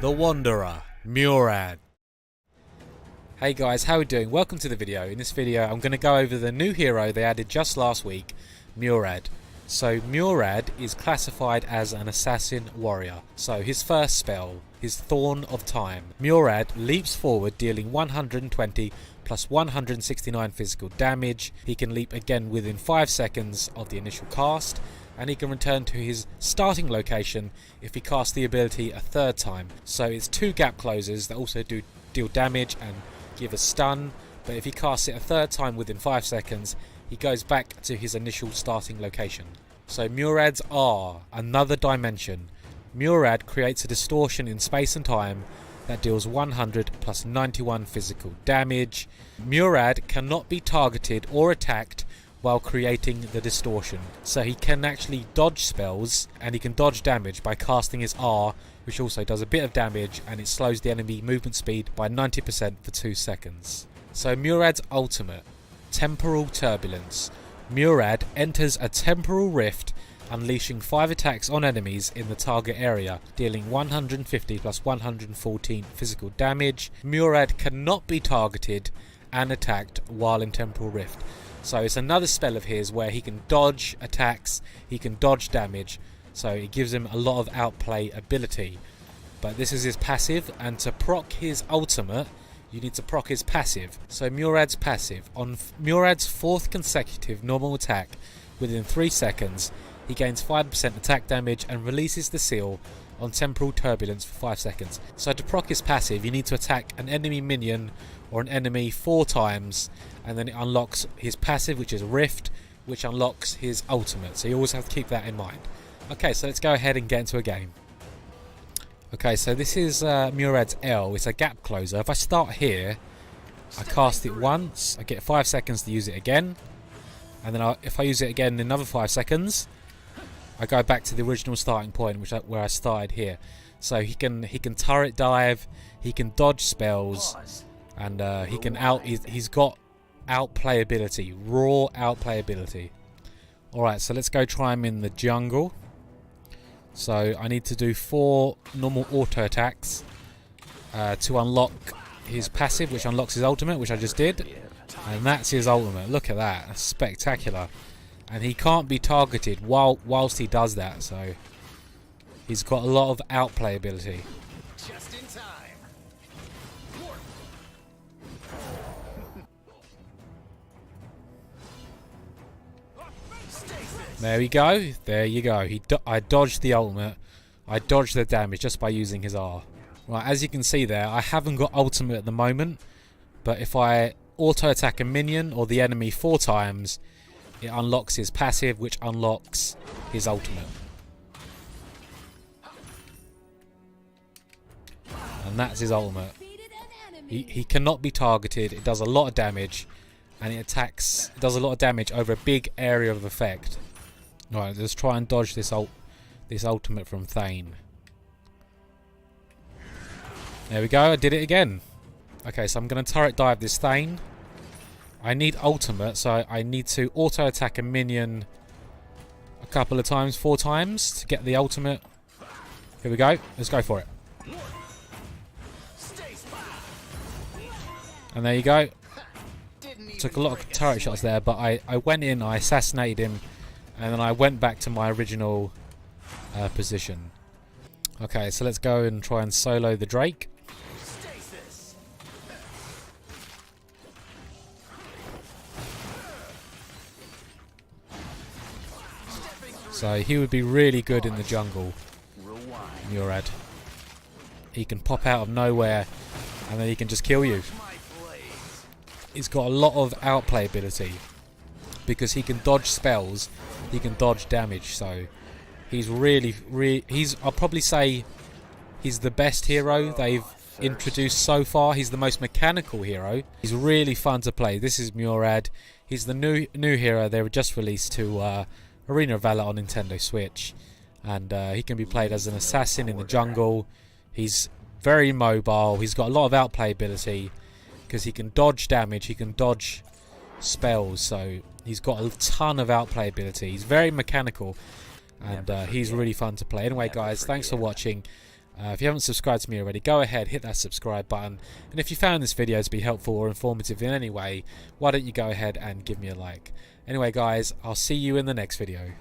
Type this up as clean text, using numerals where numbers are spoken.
the Wanderer, Murad. Hey guys, how are we doing? Welcome to the video. In this video I'm going to go over the new hero they added just last week, Murad. So Murad is classified as an assassin warrior. So his first spell, his Thorn of Time. Murad leaps forward, dealing 120 plus 169 physical damage. He can leap again within 5 seconds of the initial cast, and he can return to his starting location if he casts the ability a third time. So it's 2 gap closers that also do deal damage and give a stun, but if he casts it a third time within 5 seconds, he goes back to his initial starting location. So Murads are another dimension. Murad creates a distortion in space and time that deals 100 plus 91 physical damage. Murad cannot be targeted or attacked while creating the distortion, so he can actually dodge spells and he can dodge damage by casting his R, which also does a bit of damage, and it slows the enemy movement speed by 90% for 2 seconds. So Murad's ultimate, Temporal Turbulence. Murad enters a temporal rift, unleashing 5 attacks on enemies in the target area, dealing 150 plus 114 physical damage. Murad cannot be targeted and attacked while in temporal rift. So it's another spell of his where he can dodge attacks, he can dodge damage, so it gives him a lot of outplay ability. But this is his passive, and to proc his ultimate you need to proc his passive. So Murad's passive, on Murad's 4th consecutive normal attack within 3 seconds, he gains 5% attack damage and releases the seal on Temporal Turbulence for 5 seconds. So to proc his passive you need to attack an enemy minion or an enemy 4 times, and then it unlocks his passive, which is Rift, which unlocks his ultimate. So you always have to keep that in mind. Okay, so let's go ahead and get into a game. Okay, so this is Murad's L. It's a gap closer. If I start here, I cast it once, I get 5 seconds to use it again, and then if I use it again in another 5 seconds, I go back to the original starting point, where I started here. So he can turret dive, he can dodge spells, and he's got outplay ability, raw outplay ability. Alright, so let's go try him in the jungle. So I need to do 4 normal auto attacks to unlock his passive, which unlocks his ultimate, which I just did. And that's his ultimate. Look at that. That's spectacular. And he can't be targeted whilst he does that, so he's got a lot of outplay ability. Just in time. There we go. There you go. I dodged the ultimate. I dodged the damage just by using his R. Right, as you can see there, I haven't got ultimate at the moment, but if I auto attack a minion or the enemy 4 times, it unlocks his passive, which unlocks his ultimate. And that's his ultimate. He cannot be targeted. It does a lot of damage, and it does a lot of damage over a big area of effect. Right, let's try and dodge this ultimate from Thane. There we go, I did it again. Okay, so I'm going to turret dive this Thane. I need ultimate, so I need to auto attack a minion a couple of times, 4 times to get the ultimate. Here we go, let's go for it. And there you go. Took a lot of turret shots there, but I went in, I assassinated him, and then I went back to my original position. Okay, so let's go and try and solo the Drake. So he would be really good in the jungle, Murad. He can pop out of nowhere and then he can just kill you. He's got a lot of outplay ability because he can dodge spells, he can dodge damage, so he's I'll probably say he's the best hero they've introduced so far. He's the most mechanical hero. He's really fun to play. This is Murad. He's the new hero they were just released to Arena of Valor on Nintendo Switch, and he can be played as an assassin in the jungle. He's very mobile. He's got a lot of outplay ability because he can dodge damage, he can dodge spells, so he's got a ton of outplay ability. He's very mechanical, and he's really fun to play. Anyway guys, thanks for watching. If you haven't subscribed to me already, go ahead, hit that subscribe button. And if you found this video to be helpful or informative in any way, why don't you go ahead and give me a like. Anyway guys, I'll see you in the next video.